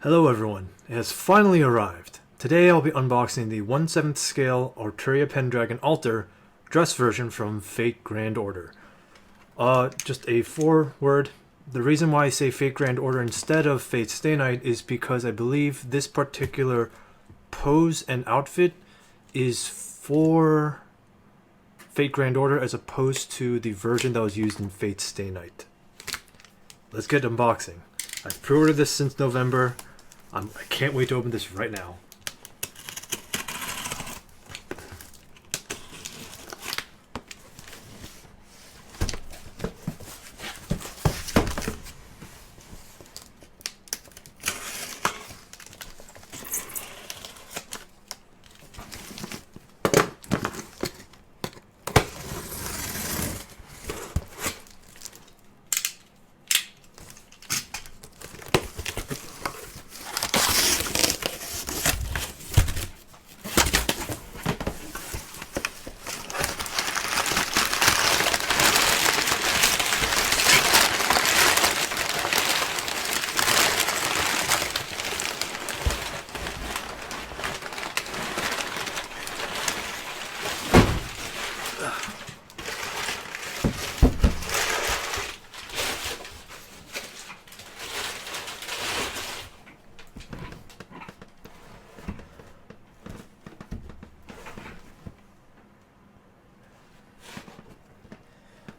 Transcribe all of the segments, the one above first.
Hello everyone, it has finally arrived. Today I'll be unboxing the 1/7 scale Altria Pendragon Alter dress version from Fate Grand Order. Just a foreword. The reason why I say Fate Grand Order instead of Fate Stay Night is because I believe this particular pose and outfit is for Fate Grand Order as opposed to the version that was used in Fate Stay Night. Let's get unboxing. I've pre-ordered this since November. I can't wait to open this right now.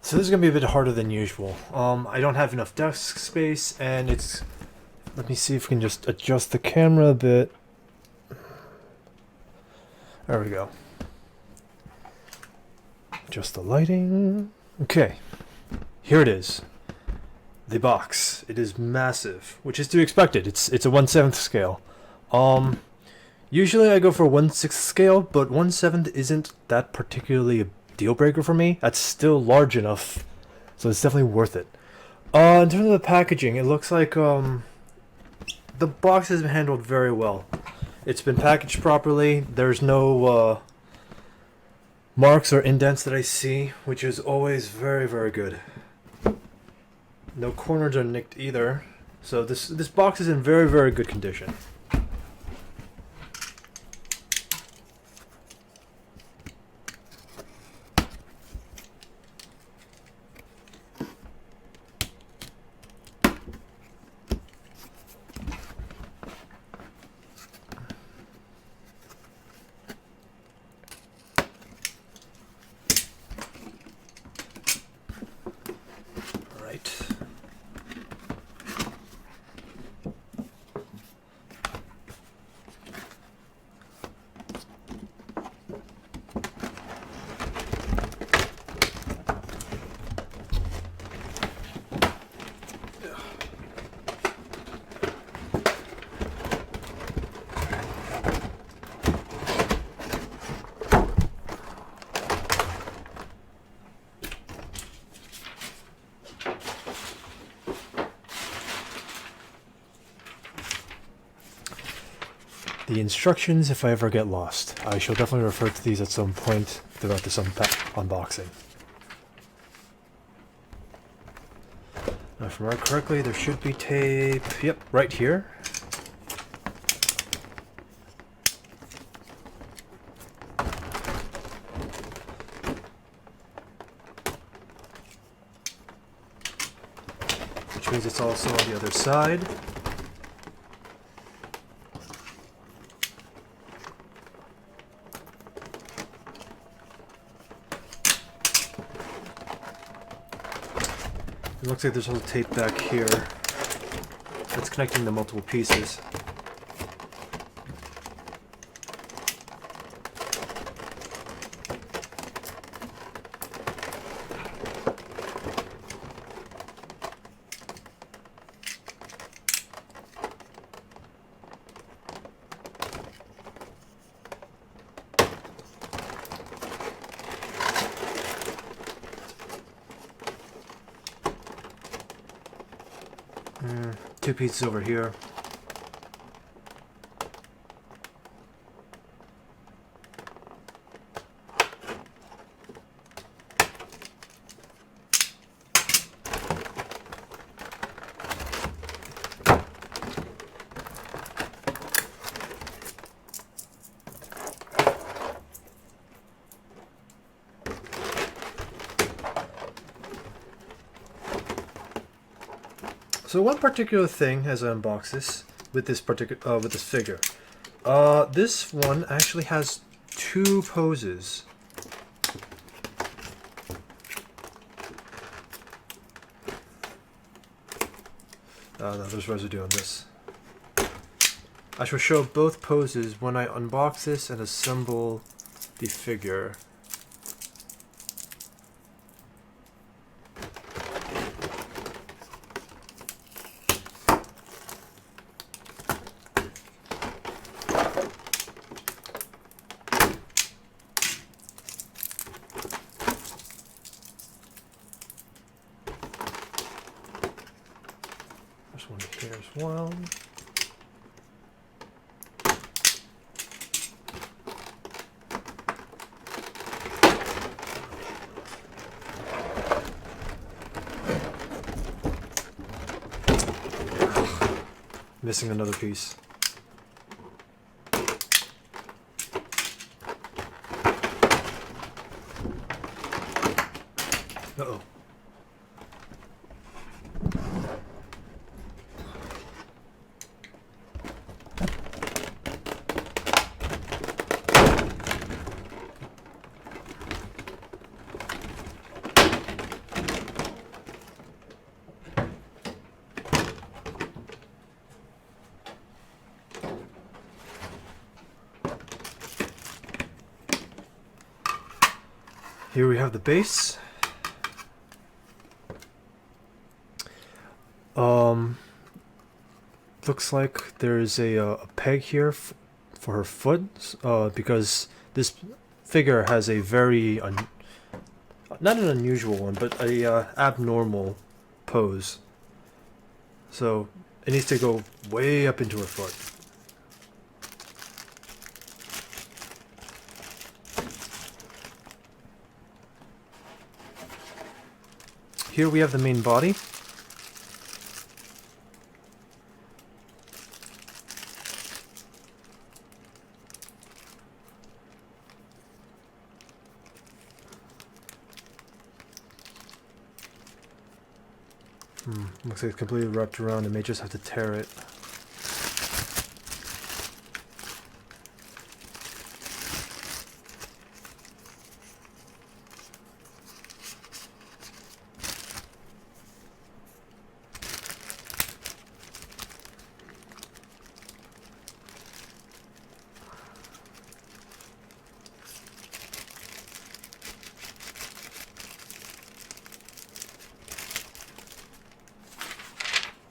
So this is going to be a bit harder than usual. I don't have enough desk space, and it's... Let me see if we can just adjust the camera a bit. There we go. Adjust the lighting. Okay. Here it is. The box. It is massive, which is to be expected. It's a 1/7 scale. Usually I go for 1/6 scale, but 1/7 isn't that particularly a deal breaker for me. That's still large enough, so it's definitely worth it. In terms of the packaging, it looks like the box has been handled very well. It's been packaged properly. There's no marks or indents that I see, which is always very, very good. No corners are nicked either, so this box is in very, very good condition. The instructions, if I ever get lost. I shall definitely refer to these at some point throughout this unboxing. Now, if I remember correctly, there should be tape, yep, right here. Which means it's also on the other side. It looks like there's a little tape back here that's connecting the multiple pieces. Two pieces over here. So one particular thing as I unbox this with this figure, this one actually has two poses. No, there's residue on this. I shall show both poses when I unbox this and assemble the figure. There's one here as well. Missing another piece. Uh-oh. Here we have the base. Looks like there's a peg here for her foot, because this figure has a very not an unusual one, but a abnormal pose. So it needs to go way up into her foot. Here we have the main body. Looks like it's completely wrapped around. I may just have to tear it.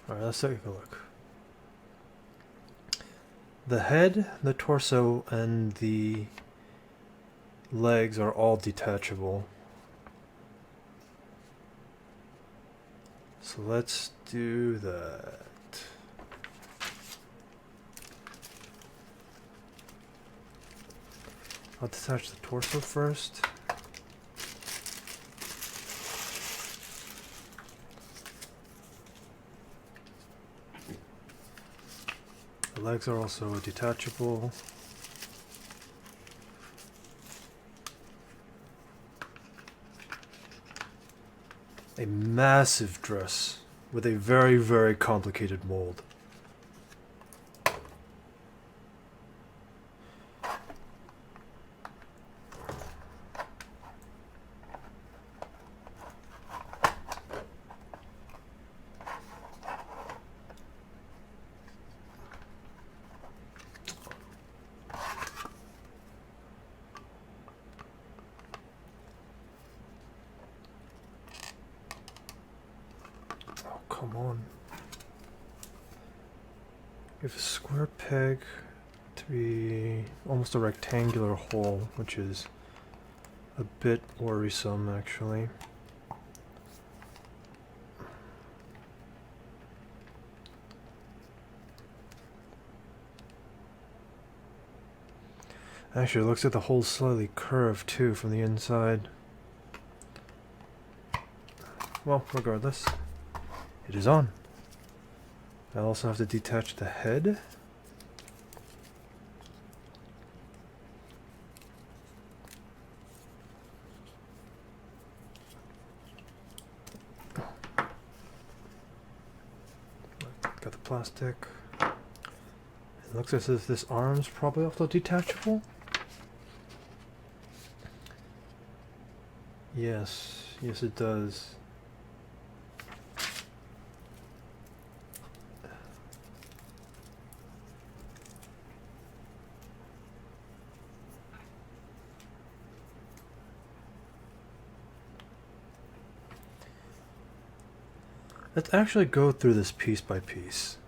Alright, let's take a look. The head, the torso, and the legs are all detachable. So let's do that. I'll detach the torso first. The legs are also detachable. A massive dress with a very, very complicated mold. Come on. We have a square peg to be almost a rectangular hole, which is a bit worrisome actually. Actually, it looks like the hole's slightly curved too from the inside. Well, regardless. It is on. I also have to detach the head. plastic. It looks as if this arm's probably also detachable. Yes, yes it does. Let's actually go through this piece by piece.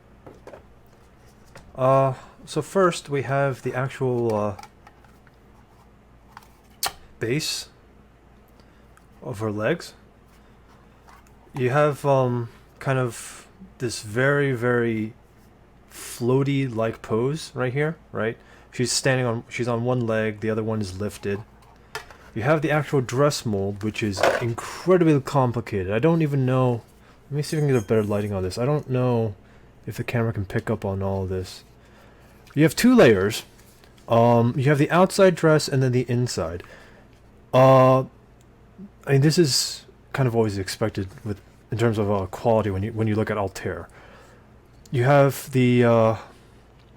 So first we have the actual base of her legs. You have kind of this very, very floaty like pose right here, right? She's on one leg, the other one is lifted. You have the actual dress mold, which is incredibly complicated. I don't even know. Let me see if I can get a better lighting on this. I don't know if the camera can pick up on all of this. You have two layers. You have the outside dress and then the inside. I mean, this is kind of always expected in terms of quality when you look at Alter. You have the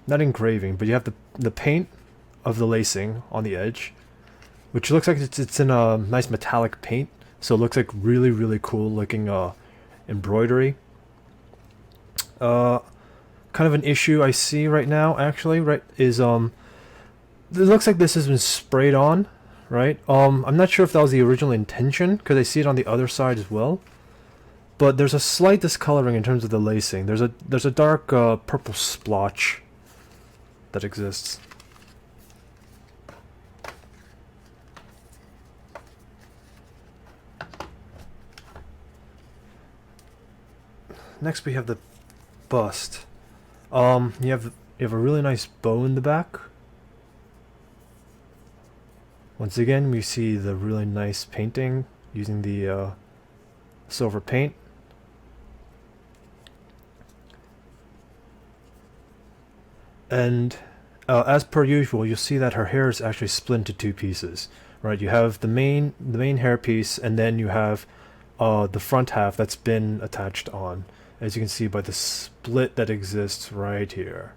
not engraving, but you have the paint of the lacing on the edge, which looks like it's in a nice metallic paint, so it looks like really, really cool looking embroidery. Kind of an issue I see right now, actually, right, is it looks like this has been sprayed on, right? I'm not sure if that was the original intention, because I see it on the other side as well. But there's a slight discoloring in terms of the lacing. There's a dark purple splotch that exists. Next we have the bust. You have a really nice bow in the back. Once again, we see the really nice painting using the silver paint. And as per usual, you'll see that her hair is actually split into two pieces, right? You have the main hair piece, and then you have the front half that's been attached on, as you can see by the split that exists right here.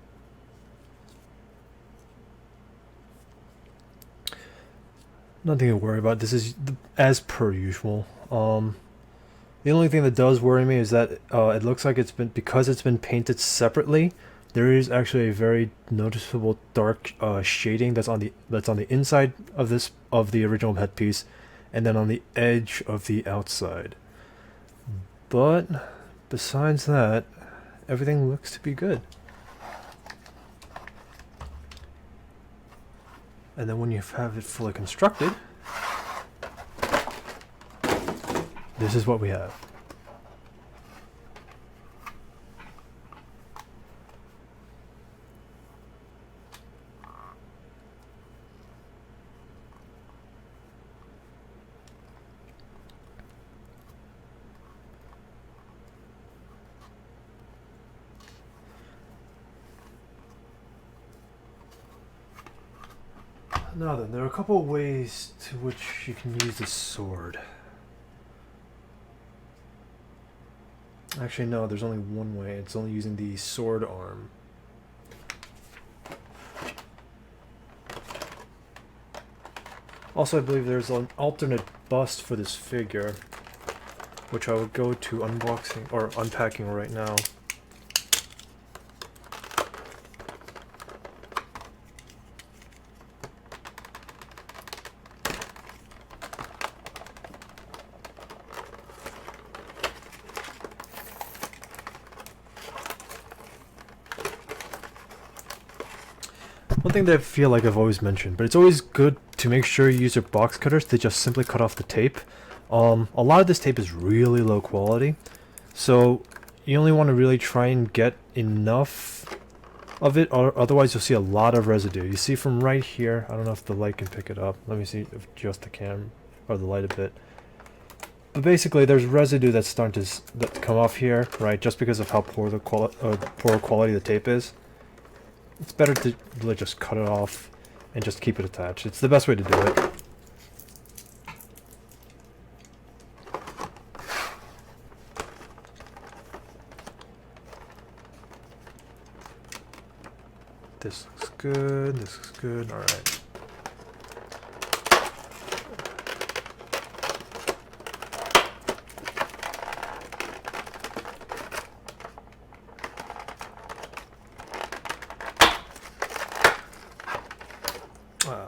Nothing to worry about. This is as per usual. The only thing that does worry me is that it looks like because it's been painted separately. There is actually a very noticeable dark shading that's on the inside of the original headpiece, and then on the edge of the outside. But besides that, everything looks to be good. And then when you have it fully constructed, this is what we have. Now then, there are a couple of ways to which you can use this sword. Actually, no, there's only one way. It's only using the sword arm. Also, I believe there's an alternate bust for this figure, which I will go to unboxing or unpacking right now. One thing that I feel like I've always mentioned, but it's always good to make sure you use your box cutters to just simply cut off the tape. A lot of this tape is really low quality, so you only want to really try and get enough of it, or otherwise you'll see a lot of residue. You see from right here, I don't know if the light can pick it up. Let me see if just the cam or the light a bit. But basically, there's residue that's starting to come off here, right? Just because of how poor quality the tape is. It's better to really just cut it off and just keep it attached. It's the best way to do it. This looks good. This looks good. All right.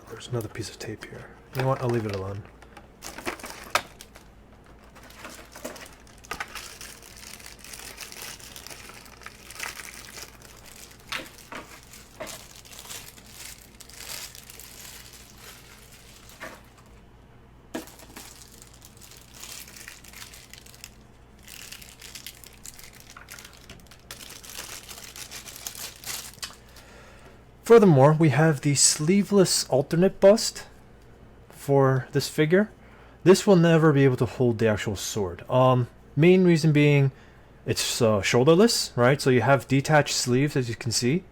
There's another piece of tape here. You know what? I'll leave it alone. Furthermore, we have the sleeveless alternate bust for this figure. This will never be able to hold the actual sword. Main reason being it's shoulderless, right? So you have detached sleeves, as you can see.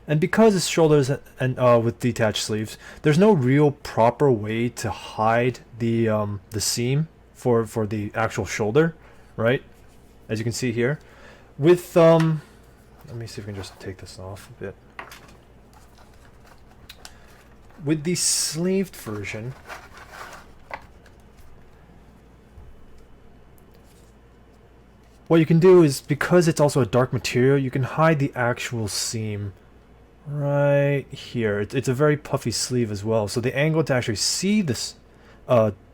And because it's shoulders and with detached sleeves, there's no real proper way to hide the seam for the actual shoulder, right? As you can see here. With let me see if we can just take this off a bit. With the sleeved version, what you can do is, because it's also a dark material, you can hide the actual seam right here. It's a very puffy sleeve as well, so the angle to actually see this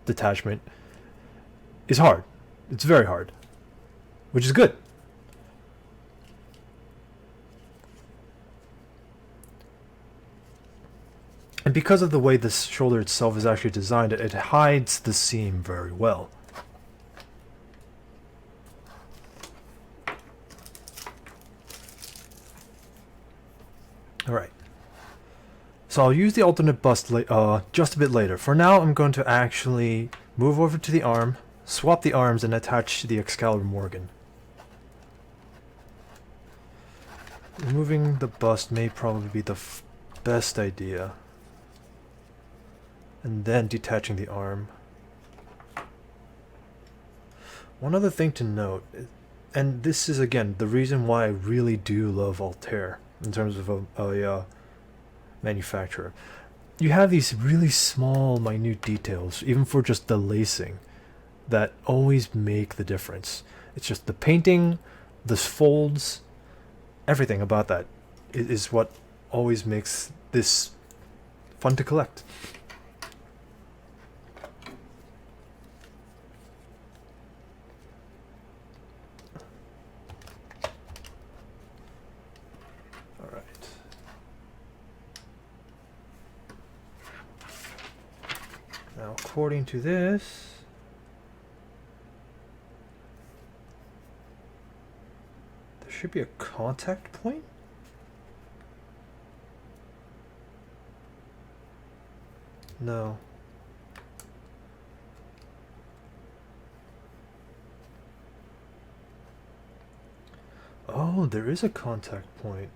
detachment is hard. It's very hard, which is good. And because of the way this shoulder itself is actually designed, it hides the seam very well. Alright. So I'll use the alternate bust just a bit later. For now, I'm going to actually move over to the arm, swap the arms, and attach the Excalibur Morgan. Removing the bust may probably be the best idea. And then detaching the arm. One other thing to note, and this is again the reason why I really do love Altria in terms of a manufacturer. You have these really small, minute details, even for just the lacing, that always make the difference. It's just the painting, the folds, everything about that is what always makes this fun to collect. Now, according to this, there should be a contact point? No. Oh, there is a contact point.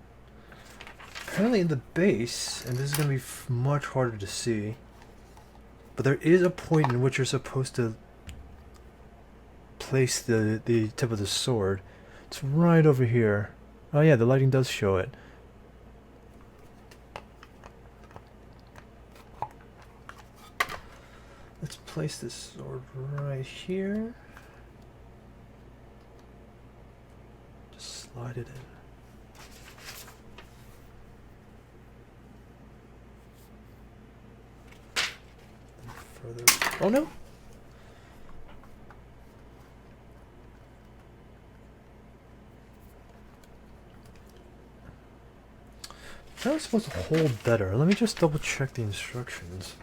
Apparently in the base, and this is going to be much harder to see. But there is a point in which you're supposed to place the tip of the sword. It's right over here. Oh yeah, the lighting does show it. Let's place this sword right here. Just slide it in. Further. Oh no! That was supposed to hold better. Let me just double check the instructions.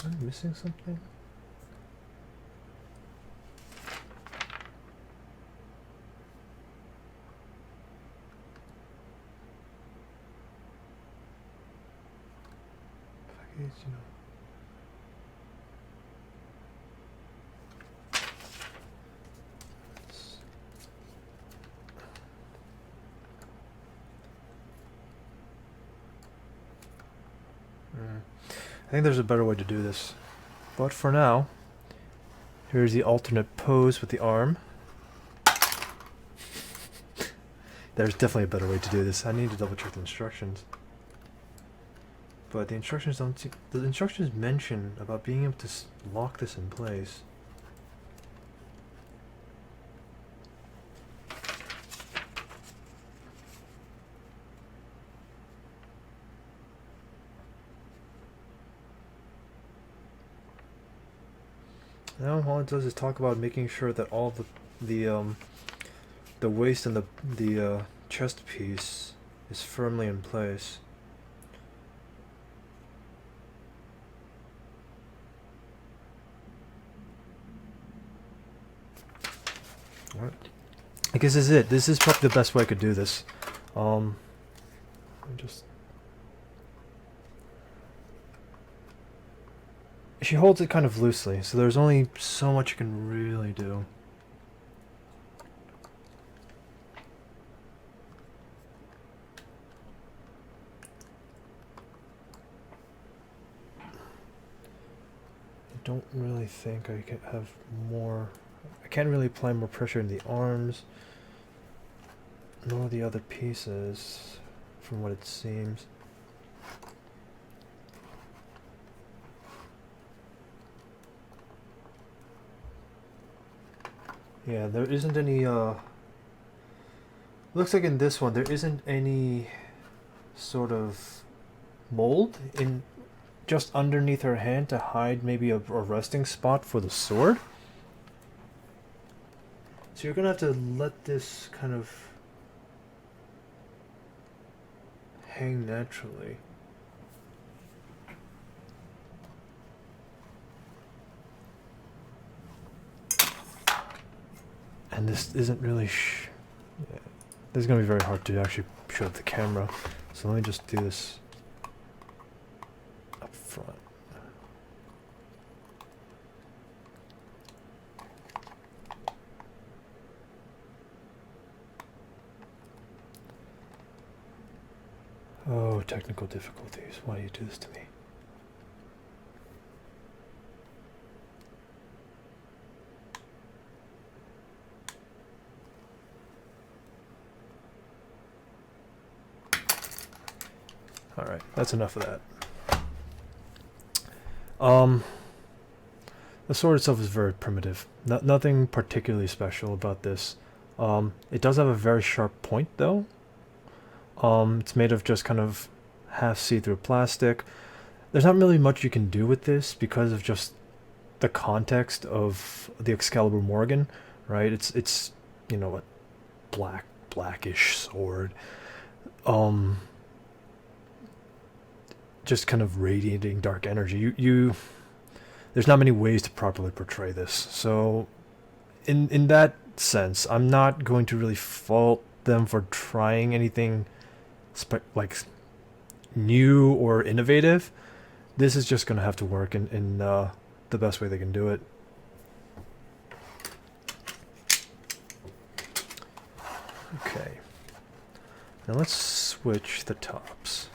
Am I missing something? you know. I think there's a better way to do this. But for now, here's the alternate pose with the arm. There's definitely a better way to do this. I need to double check the instructions. But the instructions don't seem... The instructions mention about being able to lock this in place. Now all it does is talk about making sure that all the waist and the chest piece is firmly in place. Alright. I guess this is it. This is probably the best way I could do this. Just... She holds it kind of loosely, so there's only so much you can really do. I don't really think I can have more... I can't really apply more pressure in the arms, nor the other pieces, from what it seems. Yeah, there isn't any, looks like in this one, there isn't any sort of mold in just underneath her hand to hide maybe a resting spot for the sword. So you're gonna have to let this kind of hang naturally. And this isn't really yeah. This is going to be very hard to actually show the camera. So let me just do this up front. Oh, technical difficulties. Why do you do this to me? Alright, that's enough of that. The sword itself is very primitive. Nothing particularly special about this. It does have a very sharp point though. It's made of just kind of half see-through plastic. There's not really much you can do with this because of just the context of the Excalibur Morgan, right? It's you know, a blackish sword. Just kind of radiating dark energy. There's not many ways to properly portray this. So in that sense, I'm not going to really fault them for trying anything like new or innovative. This is just going to have to work in the best way they can do it. Okay. Now let's switch the tops.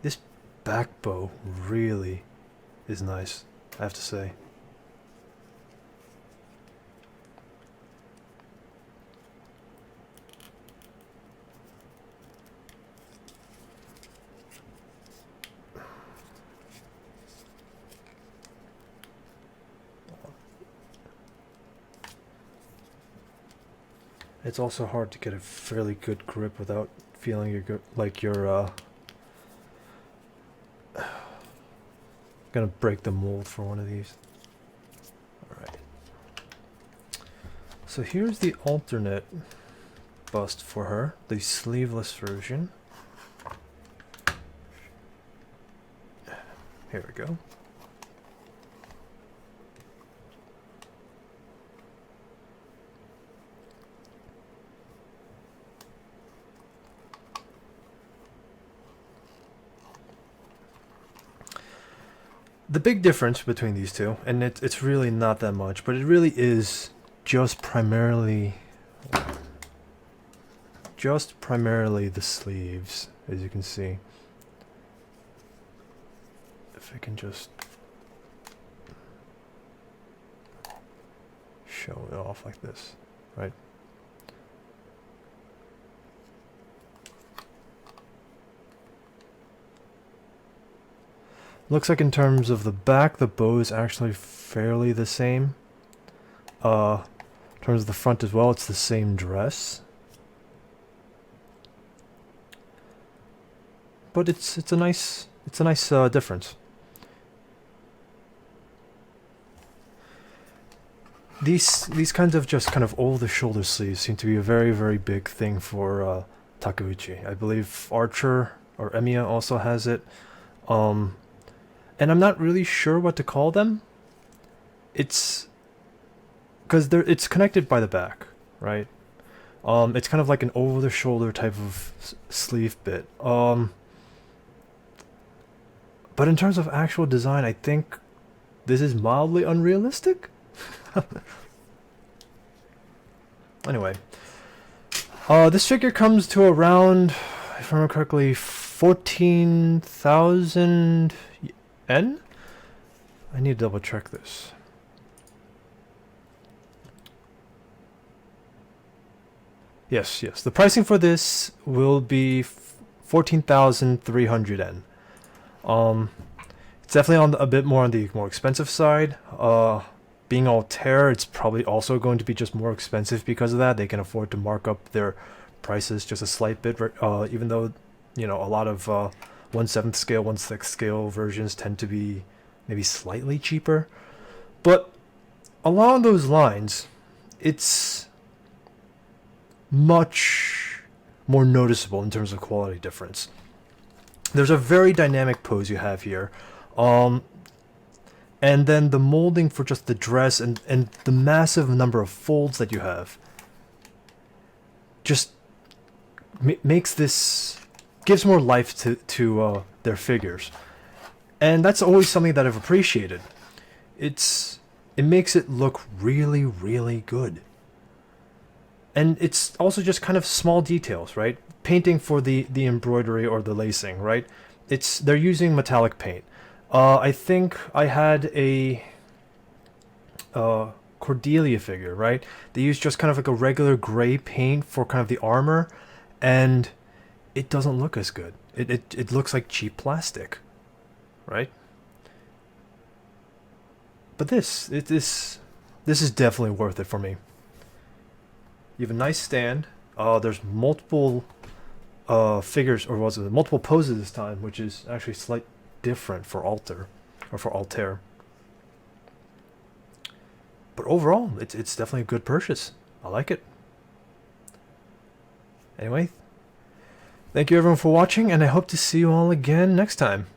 This back bow really is nice, I have to say. It's also hard to get a fairly good grip without feeling you're gonna break the mold for one of these. Alright. So here's the alternate bust for her, the sleeveless version. Here we go. The big difference between these two, and it's really not that much, but it really is just primarily the sleeves, as you can see. If I can just show it off like this, right? Looks like in terms of the back, the bow is actually fairly the same. In terms of the front as well, it's the same dress. But it's a nice difference. These kinds of just kind of over-the-shoulder sleeves seem to be a very, very big thing for Takeuchi. I believe Archer or Emiya also has it. And I'm not really sure what to call them. It's because it's connected by the back, right? It's kind of like an over-the-shoulder type of sleeve bit. But in terms of actual design, I think this is mildly unrealistic. Anyway, this figure comes to around, if I remember correctly, 14,000 yen? I need to double check this. Yes. The pricing for this will be 14,300 yen. It's definitely on a bit more on the more expensive side. Being Alter, it's probably also going to be just more expensive because of that. They can afford to mark up their prices just a slight bit, even though, you know, a lot of 1/7 scale, 1/6 scale versions tend to be maybe slightly cheaper. But along those lines, it's much more noticeable in terms of quality difference. There's a very dynamic pose you have here. And then the molding for just the dress and the massive number of folds that you have just makes this, gives more life to their figures. And that's always something that I've appreciated. It makes it look really, really good. And it's also just kind of small details, right? Painting for the embroidery or the lacing, right? They're using metallic paint. I think I had a Cordelia figure, right? They use just kind of like a regular gray paint for kind of the armor, and it doesn't look as good. It looks like cheap plastic, right? But this is definitely worth it for me. You have a nice stand. There's multiple figures, or was it multiple poses this time, which is actually slightly different for Alter, or for Alter. But overall, it's definitely a good purchase. I like it. Anyway, thank you everyone for watching, and I hope to see you all again next time.